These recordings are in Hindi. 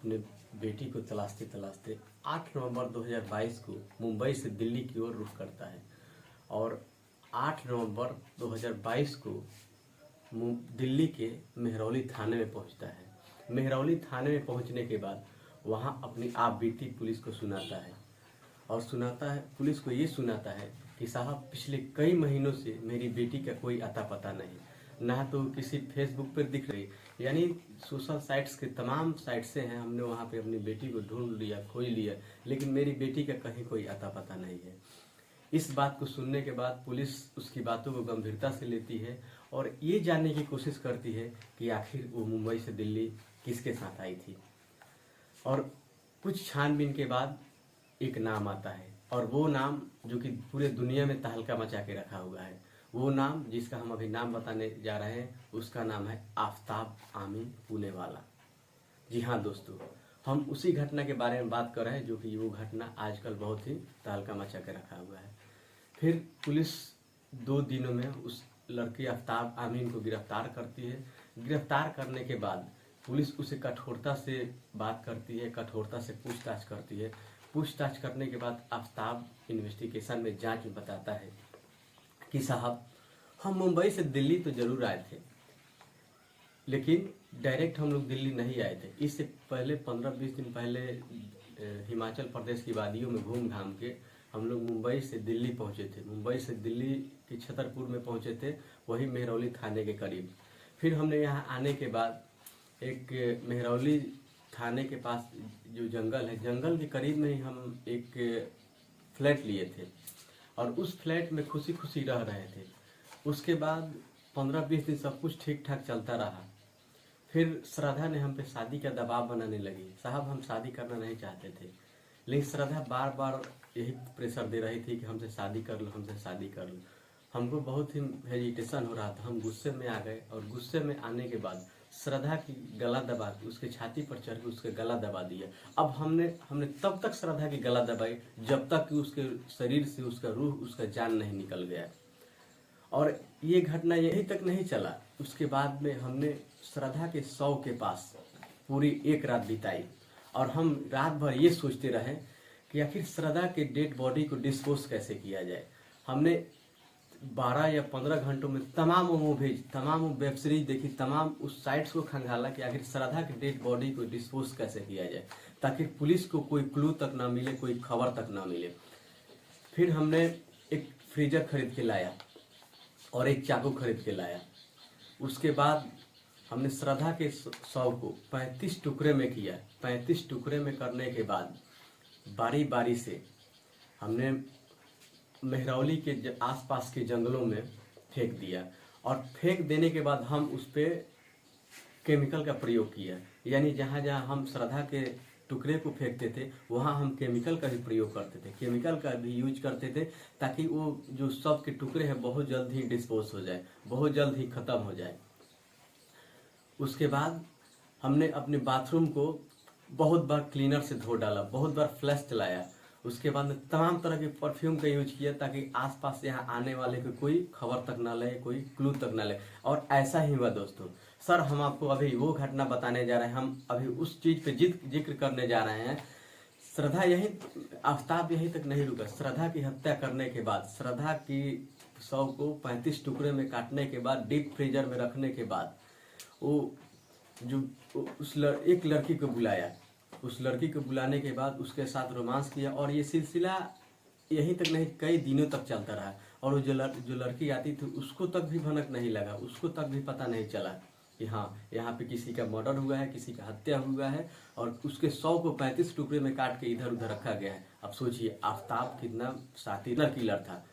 अपने बेटी को तलाशते तलाशते 8 नवंबर 2022 को मुंबई से दिल्ली की ओर रुख करता है और 8 नवंबर 2022 को दिल्ली के मेहरौली थाने में पहुंचता है। मेहरौली थाने में पहुंचने के बाद वहां अपनी आप बीती पुलिस को सुनाता है और पुलिस को ये सुनाता है कि साहब पिछले कई महीनों से मेरी बेटी का कोई अता पता नहीं, ना तो किसी फेसबुक पर दिख रही, यानी सोशल साइट्स के तमाम साइट से हैं, हमने वहाँ पे अपनी बेटी को ढूंढ लिया, खोज लिया, लेकिन मेरी बेटी का कहीं कोई अता पता नहीं है। इस बात को सुनने के बाद पुलिस उसकी बातों को गंभीरता से लेती है और ये जानने की कोशिश करती है कि आखिर वो मुंबई से दिल्ली किसके साथ आई थी। और कुछ छानबीन के बाद एक नाम आता है और वो नाम जो कि पूरे दुनिया में तहलका मचा के रखा हुआ है, वो नाम जिसका हम अभी नाम बताने जा रहे हैं उसका नाम है आफ्ताब आमीन पूनेवाला। जी हाँ दोस्तों, हम उसी घटना के बारे में बात कर रहे हैं जो कि वो घटना आजकल बहुत ही तहलका मचा के रखा हुआ है। फिर पुलिस 2 दिनों में उस लड़की आफ्ताब आमीन को गिरफ्तार करती है। गिरफ्तार करने के बाद पुलिस उसे कठोरता से बात करती है, कठोरता से पूछताछ करती है। पूछताछ करने के बाद आफ्ताब इन्वेस्टिगेशन में जांच में बताता है कि साहब हम मुंबई से दिल्ली तो जरूर आए थे, लेकिन डायरेक्ट हम लोग दिल्ली नहीं आए थे। इससे पहले 15-20 दिन पहले हिमाचल प्रदेश की वादियों में घूम घाम के हम लोग मुंबई से दिल्ली पहुंचे थे। मुंबई से दिल्ली के छतरपुर में पहुंचे थे, वही मेहरौली थाने के करीब। फिर हमने यहाँ आने के बाद एक मेहरौली थाने के पास जो जंगल है, जंगल के करीब में ही हम एक फ्लैट लिए थे और उस फ्लैट में खुशी खुशी रह रहे थे। उसके बाद 15-20 दिन सब कुछ ठीक ठाक चलता रहा। फिर श्रद्धा ने हम पे शादी का दबाव बनाने लगी। साहब हम शादी करना नहीं चाहते थे, लेकिन श्रद्धा बार बार यही प्रेशर दे रही थी कि हमसे शादी कर लो, हमसे शादी कर लो। हमको बहुत ही हेजिटेशन हो रहा था, हम गुस्से में आ गए और गुस्से में आने के बाद श्रद्धा की गला दबा के उसके छाती पर चढ़ के उसके गला दबा दिया। अब हमने तब तक श्रद्धा की गला दबाई जब तक कि उसके शरीर से उसका रूह, उसका जान नहीं निकल गया। और ये घटना यहीं तक नहीं चला, उसके बाद में हमने श्रद्धा के शव के पास पूरी एक रात बिताई और हम रात भर ये सोचते रहे कि आखिर श्रद्धा के डेड बॉडी को डिस्पोज कैसे किया जाए। हमने 12 या 15 घंटों में तमाम मूवीज, तमाम वेब सीरीज देखी, तमाम उस साइट्स को खंगाला कि आखिर श्रद्धा के डेड बॉडी को डिस्पोज कैसे किया जाए ताकि पुलिस को कोई क्लू तक ना मिले, कोई खबर तक ना मिले। फिर हमने एक फ्रीजर खरीद के लाया और एक चाकू खरीद के लाया। उसके बाद हमने श्रद्धा के शव को 35 टुकड़े में किया। 35 टुकड़े में करने के बाद बारी बारी से हमने मेहरौली के आसपास के जंगलों में फेंक दिया और फेंक देने के बाद हम उस पर केमिकल का प्रयोग किया। यानी जहाँ जहाँ हम श्रद्धा के टुकड़े को फेंकते थे वहाँ हम केमिकल का भी प्रयोग करते थे, केमिकल का भी यूज करते थे ताकि वो जो सब के टुकड़े हैं बहुत जल्द ही डिस्पोज हो जाए, बहुत जल्द ही ख़त्म हो जाए। उसके बाद हमने अपने बाथरूम को बहुत बार क्लीनर से धो डाला, बहुत बार फ्लैश चलाया। उसके बाद में तमाम तरह के परफ्यूम का यूज किया ताकि आसपास यहाँ आने वाले को कोई खबर तक ना ले, कोई क्लू तक ना ले। और ऐसा ही हुआ दोस्तों। सर हम आपको अभी वो घटना बताने जा रहे हैं, हम अभी उस चीज़ पे जिक्र करने जा रहे हैं। श्रद्धा आफ्ताब यहीं तक नहीं रुका। श्रद्धा की हत्या करने के बाद, श्रद्धा की शव को 35 टुकड़े में काटने के बाद, डीप फ्रीजर में रखने के बाद, वो जो एक लड़की को बुलाया। उस लड़की को बुलाने के बाद उसके साथ रोमांस किया और ये सिलसिला यहीं तक नहीं, कई दिनों तक चलता रहा। और वो जो लड़की आती थी उसको तक भी भनक नहीं लगा, उसको तक भी पता नहीं चला कि हाँ यहाँ पे किसी का मर्डर हुआ है, किसी का हत्या हुआ है। और उसके शव को 35 टुकड़े में काट के इधर उधर रखा गया है। अब सोचिए आफ्ताब कितना शातिर किलर था।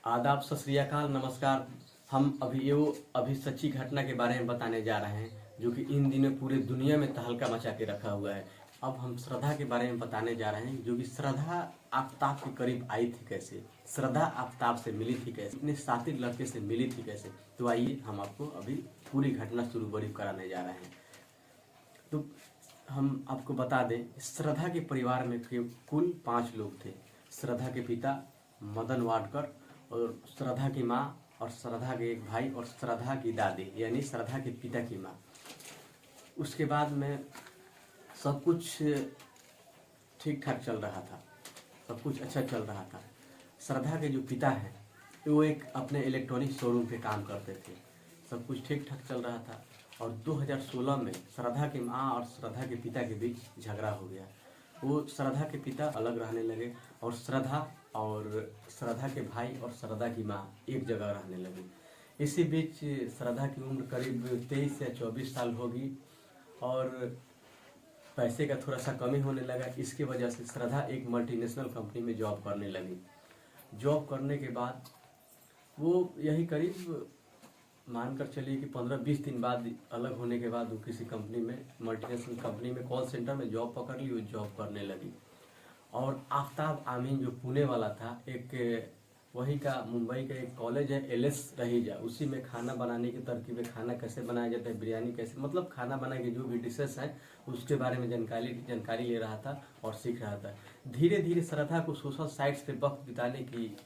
आदाब, सत श्री अकाल, नमस्कार। हम अभी सच्ची घटना के बारे में बताने जा रहे हैं जो कि इन दिनों पूरे दुनिया में तहलका मचा के रखा हुआ है। अब हम श्रद्धा के बारे में बताने जा रहे हैं जो कि श्रद्धा आफ्ताब के करीब आई थी कैसे, श्रद्धा आफ्ताब से मिली थी कैसे, अपने साथी लड़के से मिली थी कैसे। तो आइए हम आपको अभी पूरी घटना शुरू बड़ी कराने जा रहे हैं। तो हम आपको बता दें, श्रद्धा के परिवार में कुल 5 लोग थे। श्रद्धा के पिता मदन वाडकर और श्रद्धा की माँ और श्रद्धा के एक भाई और श्रद्धा की दादी यानी श्रद्धा के पिता की माँ। उसके बाद में सब कुछ ठीक ठाक चल रहा था, सब कुछ अच्छा चल रहा था। श्रद्धा के जो पिता हैं वो एक अपने इलेक्ट्रॉनिक शोरूम पे काम करते थे, सब कुछ ठीक ठाक चल रहा था। और 2016 में श्रद्धा की माँ और श्रद्धा के पिता के बीच झगड़ा हो गया। वो श्रद्धा के पिता अलग रहने लगे और श्रद्धा के भाई और श्रद्धा की माँ एक जगह रहने लगी। इसी बीच श्रद्धा की उम्र करीब 23 या 24 साल होगी और पैसे का थोड़ा सा कमी होने लगा। इसकी वजह से श्रद्धा एक मल्टीनेशनल कंपनी में जॉब करने लगी। जॉब करने के बाद वो यही करीब मानकर चलिए कि 15-20 दिन बाद अलग होने के बाद वो किसी कंपनी में, मल्टीनेशनल कंपनी में कॉल सेंटर में जॉब पकड़ ली, वो जॉब करने लगी। और आफ्ताब आमीन जो पुणे वाला था, एक वही का मुंबई का एक कॉलेज है एलएस रहीजा, उसी में खाना बनाने की तरकीबें, खाना कैसे बनाया जाता है, बिरयानी कैसे, मतलब खाना बनाने के जो भी डिशेस हैं उसके बारे में जानकारी ले रहा था और सीख रहा था। धीरे धीरे श्रद्धा को सोशल साइट्स पे वक्त बिताने की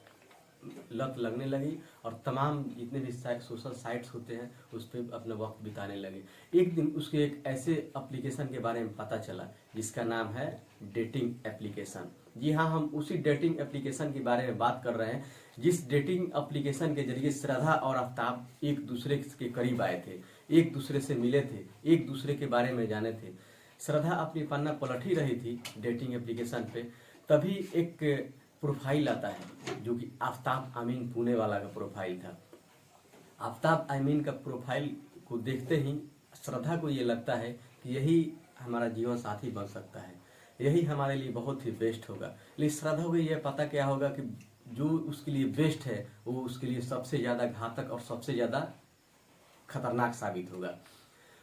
लत लगने लगी और तमाम जितने भी सोशल साइट्स होते हैं उस पर अपना वक्त बिताने लगे। एक दिन उसके एक ऐसे एप्लीकेशन के बारे में पता चला जिसका नाम है डेटिंग एप्लीकेशन। जी हाँ, हम उसी डेटिंग एप्लीकेशन के बारे में बात कर रहे हैं जिस डेटिंग एप्लीकेशन के जरिए श्रद्धा और आफ्ताब एक दूसरे के करीब आए थे, एक दूसरे से मिले थे, एक दूसरे के बारे में जाने थे। श्रद्धा अपनी पन्ना पलट ही रही थी डेटिंग एप्लीकेशन पे, तभी एक प्रोफाइल आता है जो कि आफ्ताब आमीन पुणे वाला का प्रोफाइल था। आफ्ताब आमीन का प्रोफाइल को देखते ही श्रद्धा को ये लगता है कि यही हमारा जीवन साथी बन सकता है, यही हमारे लिए बहुत ही बेस्ट होगा। लेकिन श्रद्धा को ये पता क्या होगा कि जो उसके लिए बेस्ट है वो उसके लिए सबसे ज़्यादा घातक और सबसे ज़्यादा खतरनाक साबित होगा।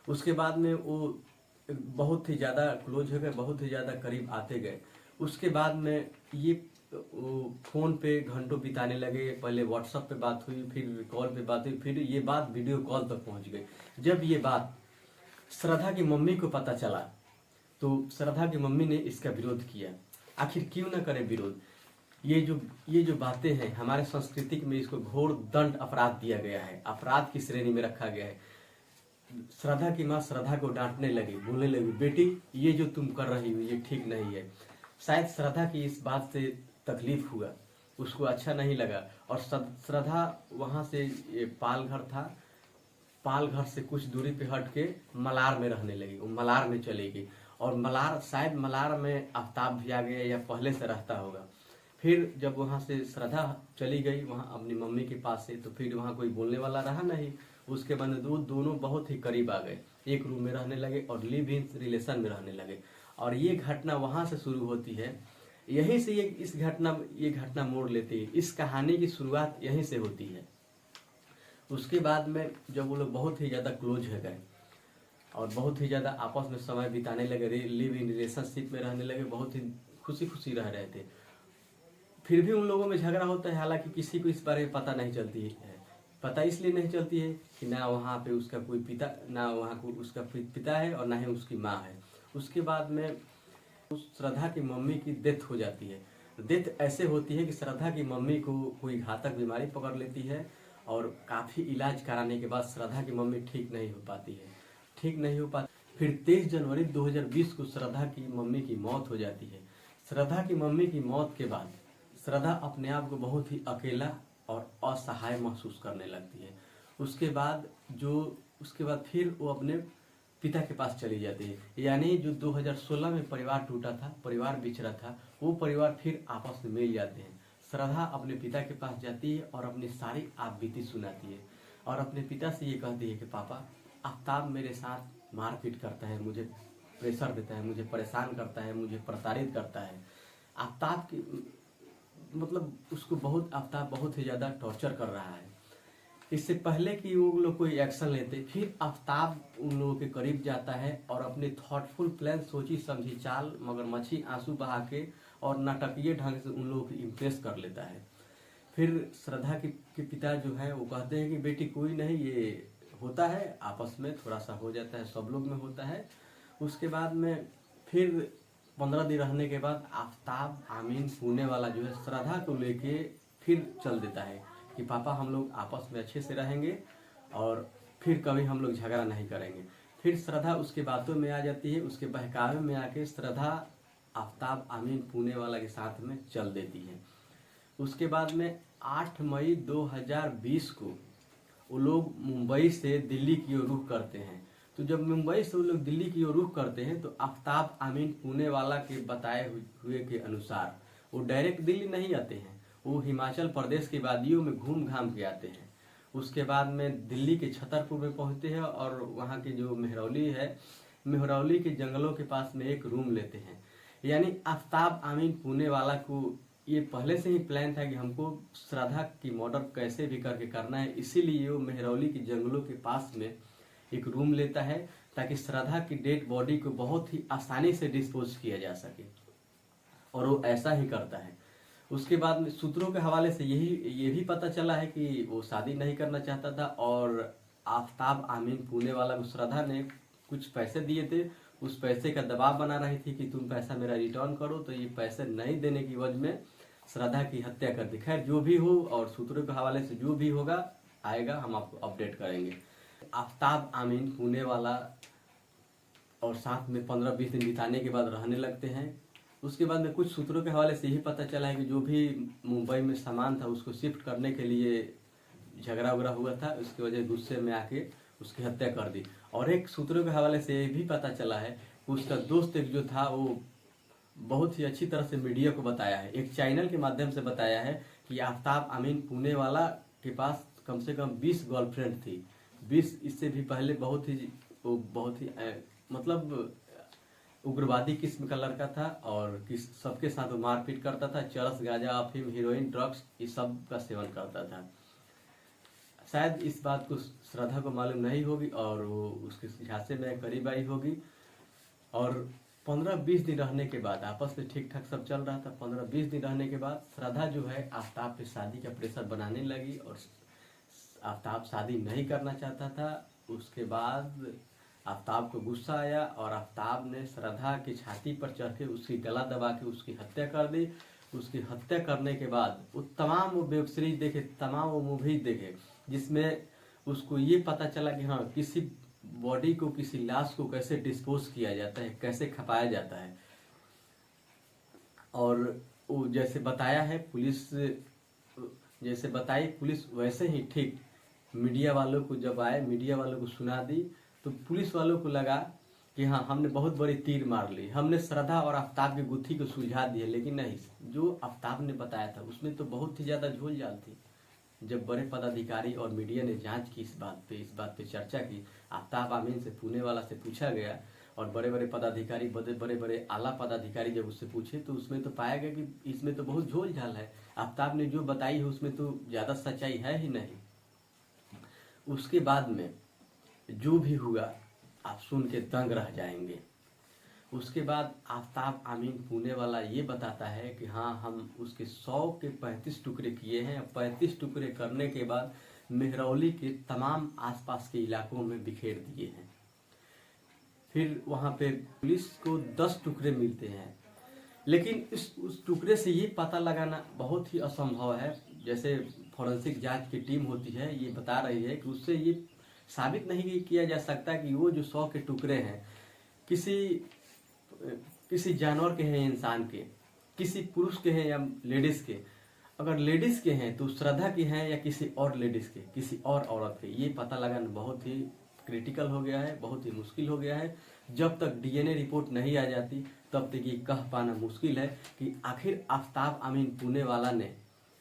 उसके बाद में वो बहुत ही ज़्यादा क्लोज हो गए, बहुत ही ज़्यादा करीब आते गए। उसके बाद में ये फ़ोन पे घंटों बिताने लगे। पहले व्हाट्सएप पे बात हुई, फिर कॉल पे बात हुई, फिर ये बात वीडियो कॉल तक पहुंच गई। जब ये बात श्रद्धा की मम्मी को पता चला तो श्रद्धा की मम्मी ने इसका विरोध किया। आखिर क्यों ना करे विरोध, ये जो बातें हैं हमारे संस्कृति में इसको घोर दंड अपराध दिया गया है, अपराध की श्रेणी में रखा गया है। श्रद्धा की माँ श्रद्धा को डांटने लगी, बोलने लगी, बेटी ये जो तुम कर रही हो ये ठीक नहीं है। शायद श्रद्धा की इस बात से तकलीफ हुआ, उसको अच्छा नहीं लगा और श्रद्धा वहाँ से पालघर था, पालघर से कुछ दूरी पे हट के मलार में रहने लगी। वो मलार में चली गई और मलार में आफ्ताब भी आ गया या पहले से रहता होगा। फिर जब वहाँ से श्रद्धा चली गई वहाँ अपनी मम्मी के पास से, तो फिर वहाँ कोई बोलने वाला रहा नहीं। उसके बाद दोनों बहुत ही करीब आ गए, एक रूम में रहने लगे और लिव इन रिलेशन में रहने लगे। और ये घटना वहाँ से शुरू होती है, यहीं से ये घटना मोड़ लेती है। इस कहानी की शुरुआत यहीं से होती है। उसके बाद में जब वो लोग बहुत ही ज़्यादा क्लोज हो गए और बहुत ही ज़्यादा आपस में समय बिताने लगे, लिव इन रिलेशनशिप में रहने लगे, बहुत ही खुशी खुशी रह रहे थे। फिर भी उन लोगों में झगड़ा होता है, हालांकि किसी को इस बारे में पता नहीं चलती है। पता इसलिए नहीं चलती है कि ना वहाँ पे उसका कोई पिता, ना वहाँ को उसका पिता है और ना ही उसकी माँ है। उसके बाद में श्रद्धा की मम्मी की डेथ हो जाती है। डेथ ऐसे होती है कि श्रद्धा की मम्मी को कोई घातक बीमारी पकड़ लेती है और काफ़ी इलाज कराने के बाद श्रद्धा की मम्मी ठीक नहीं हो पाती। फिर 23 जनवरी 2020 को श्रद्धा की मम्मी की मौत हो जाती है। श्रद्धा की मम्मी की मौत के बाद श्रद्धा अपने आप को बहुत ही अकेला और असहाय महसूस करने लगती है। उसके बाद फिर वो अपने पिता के पास चली जाती है। यानी जो 2016 में परिवार टूटा था, परिवार बिछड़ा था, वो परिवार फिर आपस में मिल जाते हैं। श्रद्धा अपने पिता के पास जाती है और अपनी सारी आप बीती सुनाती है और अपने पिता से ये कहती है कि पापा, आफ्ताब मेरे साथ मारपीट करता है, मुझे प्रेशर देता है, मुझे परेशान करता है, मुझे प्रताड़ित करता है। आफ्ताब की मतलब उसको आफ्ताब बहुत ही ज़्यादा टॉर्चर कर रहा है। इससे पहले कि वो लोग कोई एक्शन लेते, फिर आफ्ताब उन लोगों के करीब जाता है और अपने थॉटफुल प्लान, सोची समझी चाल, मगरमच्छी आंसू बहा के और नाटकीय ढंग से उन लोगों को इम्प्रेस कर लेता है। फिर श्रद्धा के पिता जो है वो कहते हैं कि बेटी कोई नहीं, ये होता है, आपस में थोड़ा सा हो जाता है, सब लोग में होता है। उसके बाद में फिर 15 दिन रहने के बाद आफ्ताब आमीन पुणे वाला जो है श्रद्धा को लेके फिर चल देता है कि पापा हम लोग आपस में अच्छे से रहेंगे और फिर कभी हम लोग झगड़ा नहीं करेंगे। फिर श्रद्धा उसके बातों में आ जाती है, उसके बहकावे में आके श्रद्धा आफ्ताब अमीन पुणे वाला के साथ में चल देती है। उसके बाद में 8 मई 2020 को वो लोग मुंबई से दिल्ली की ओर रुख करते हैं। तो जब मुंबई से वो लोग दिल्ली की ओर रुख करते हैं तो आफ्ताब अमीन पुणे वाला के बताए हुए के अनुसार वो डायरेक्ट दिल्ली नहीं आते हैं, वो हिमाचल प्रदेश के वादियों में घूम घाम के आते हैं। उसके बाद में दिल्ली के छतरपुर में पहुंचते हैं और वहाँ के जो मेहरौली है, मेहरौली के जंगलों के पास में एक रूम लेते हैं। यानी आफ्ताब अमीन पुणे वाला को ये पहले से ही प्लान था कि हमको श्रद्धा की मर्डर कैसे भी करके करना है, इसीलिए वो मेहरौली के जंगलों के पास में एक रूम लेता है ताकि श्रद्धा की डेड बॉडी को बहुत ही आसानी से डिस्पोज किया जा सके, और वो ऐसा ही करता है। उसके बाद में सूत्रों के हवाले से ये भी पता चला है कि वो शादी नहीं करना चाहता था और आफ्ताब अमीन पुणे वाला को श्रद्धा ने कुछ पैसे दिए थे, उस पैसे का दबाव बना रही थी कि तुम पैसा मेरा रिटर्न करो, तो ये पैसे नहीं देने की वजह में श्रद्धा की हत्या कर दी। खैर जो भी हो और सूत्रों के हवाले से जो भी होगा आएगा, हम आपको अपडेट करेंगे। आफ्ताब अमीन पुणे वाला और साथ में 15-20 दिन बिताने के बाद रहने लगते हैं। उसके बाद में कुछ सूत्रों के हवाले से यही पता चला है कि जो भी मुंबई में सामान था उसको शिफ्ट करने के लिए झगड़ा उगड़ा हुआ था, उसकी वजह गुस्से में आके उसकी हत्या कर दी। और एक सूत्रों के हवाले से ये भी पता चला है कि उसका दोस्त एक जो था वो बहुत ही अच्छी तरह से मीडिया को बताया है, एक चैनल के माध्यम से बताया है कि आफ्ताब अमीन पुणे वाला के पास कम से कम 20 गर्लफ्रेंड थी। 20 इससे भी पहले बहुत ही मतलब उग्रवादी किस्म का लड़का था और सबके साथ वो मारपीट करता था, चरस गांजा अफीम हीरोइन ड्रग्स इस सब का सेवन करता था। शायद इस बात को श्रद्धा को मालूम नहीं होगी और वो उसके झांसे में करीब आई होगी। और 15-20 दिन रहने के बाद आपस में ठीक ठाक सब चल रहा था। 15-20 दिन रहने के बाद श्रद्धा जो है आफ्ताब पे शादी का प्रेशर बनाने लगी और आफ्ताब शादी नहीं करना चाहता था। उसके बाद आफ्ताब को गुस्सा आया और आफ्ताब ने श्रद्धा की छाती पर चढ़ के उसकी गला दबा के उसकी हत्या कर दी। उसकी हत्या करने के बाद वो तमाम वो वेब सीरीज देखे, तमाम वो मूवीज देखे जिसमें उसको ये पता चला कि हाँ किसी बॉडी को, किसी लाश को कैसे डिस्पोज किया जाता है, कैसे खपाया जाता है। और वो जैसे बताया है पुलिस, जैसे बताई पुलिस वैसे ही ठीक मीडिया वालों को जब आए, मीडिया वालों को सुना दी तो पुलिस वालों को लगा कि हाँ हमने बहुत बड़ी तीर मार ली, हमने श्रद्धा और आफ्ताब की गुत्थी को सुलझा दिया। लेकिन नहीं, जो आफ्ताब ने बताया था उसमें तो बहुत ही ज्यादा झोल झाल थी। जब बड़े पदाधिकारी और मीडिया ने जांच की इस बात पे चर्चा की, आफ्ताब अमीन से पुणे वाला से पूछा गया और बड़े बड़े पदाधिकारी, बड़े बड़े आला पदाधिकारी जब उससे पूछे तो उसमें तो पाया गया कि इसमें तो बहुत झोल झाल है, आफ्ताब ने जो बताई है उसमें तो ज्यादा सच्चाई है ही नहीं। उसके बाद में जो भी हुआ आप सुन के दंग रह जाएंगे। उसके बाद आफ्ताब अमीन पुणे वाला ये बताता है कि हाँ हम उसके 100 के 35 टुकड़े किए हैं। 35 टुकड़े करने के बाद मेहरौली के तमाम आसपास के इलाकों में बिखेर दिए हैं। फिर वहाँ पे पुलिस को 10 टुकड़े मिलते हैं, लेकिन उस टुकड़े से ये पता लगाना बहुत ही असंभव है। जैसे फॉरेंसिक जांच की टीम होती है ये बता रही है कि उससे ये साबित नहीं किया जा सकता कि वो जो 100 के टुकड़े हैं किसी जानवर के हैं, इंसान के, किसी पुरुष के हैं या लेडीज के। अगर लेडीज के हैं तो श्रद्धा के हैं या किसी और लेडीज के, किसी और औरत के, ये पता लगाना बहुत ही क्रिटिकल हो गया है, बहुत ही मुश्किल हो गया है। जब तक डीएनए रिपोर्ट नहीं आ जाती तब तक ये कह पाना मुश्किल है कि आखिर आफ्ताब अमीन पुणे वाला ने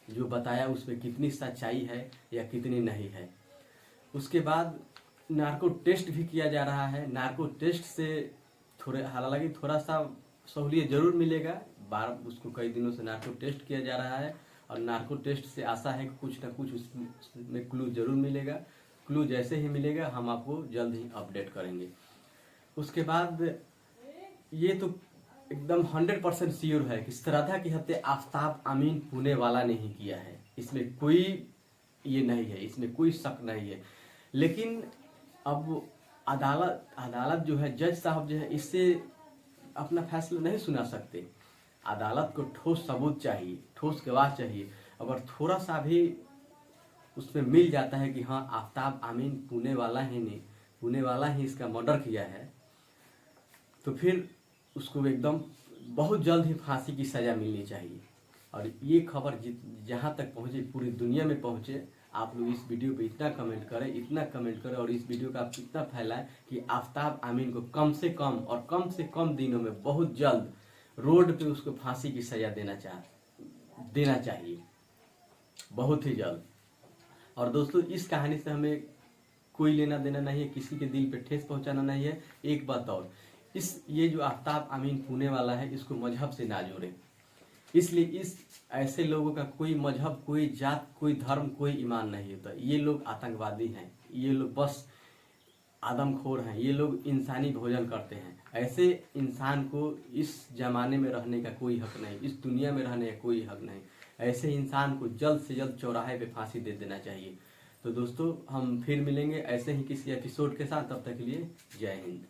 जो बताया उसमें कितनी सच्चाई है या कितनी नहीं है। उसके बाद नार्को टेस्ट भी किया जा रहा है। नार्को टेस्ट से हालांकि थोड़ा सा सहूलियत जरूर मिलेगा, बार उसको कई दिनों से नार्को टेस्ट किया जा रहा है और नार्को टेस्ट से आशा है कि कुछ ना कुछ उसमें क्लू जरूर मिलेगा। क्लू जैसे ही मिलेगा हम आपको जल्द ही अपडेट करेंगे। उसके बाद ये तो एकदम 100% श्योर है कि श्रद्धा की हत्या आफ्ताब अमीन पुणे वाला ने ही किया है, इसमें कोई ये नहीं है, इसमें कोई शक नहीं है। लेकिन अब अदालत जो है, जज साहब जो है, इससे अपना फैसला नहीं सुना सकते। अदालत को ठोस सबूत चाहिए, ठोस गवाह चाहिए। अगर थोड़ा सा भी उसमें मिल जाता है कि हाँ आफ्ताब अमीन पुणे वाला ही ने पुणे वाला ही इसका मर्डर किया है, तो फिर उसको एकदम बहुत जल्द ही फांसी की सज़ा मिलनी चाहिए। और ये खबर जहाँ तक पहुँचे, पूरी दुनिया में पहुँचे, आप लोग इस वीडियो पे इतना कमेंट करें और इस वीडियो का आप इतना फैलाएं कि आफ्ताब आमीन को कम से कम दिनों में बहुत जल्द रोड पे उसको फांसी की सज़ा देना चाहिए, बहुत ही जल्द। और दोस्तों, इस कहानी से हमें कोई लेना देना नहीं है, किसी के दिल पे ठेस पहुंचाना नहीं है। एक बात और, ये जो आफ्ताब आमीन पुणे वाला है, इसको मजहब से ना जोड़े। इसलिए ऐसे लोगों का कोई मजहब, कोई जात, कोई धर्म, कोई ईमान नहीं होता। ये लोग आतंकवादी हैं, ये लोग बस आदमखोर हैं, ये लोग इंसानी भोजन करते हैं। ऐसे इंसान को इस जमाने में रहने का कोई हक नहीं, इस दुनिया में रहने का कोई हक नहीं। ऐसे इंसान को जल्द से जल्द चौराहे पे फांसी दे देना चाहिए। तो दोस्तों, हम फिर मिलेंगे ऐसे ही किसी एपिसोड के साथ। तब तक के लिए जय हिंद।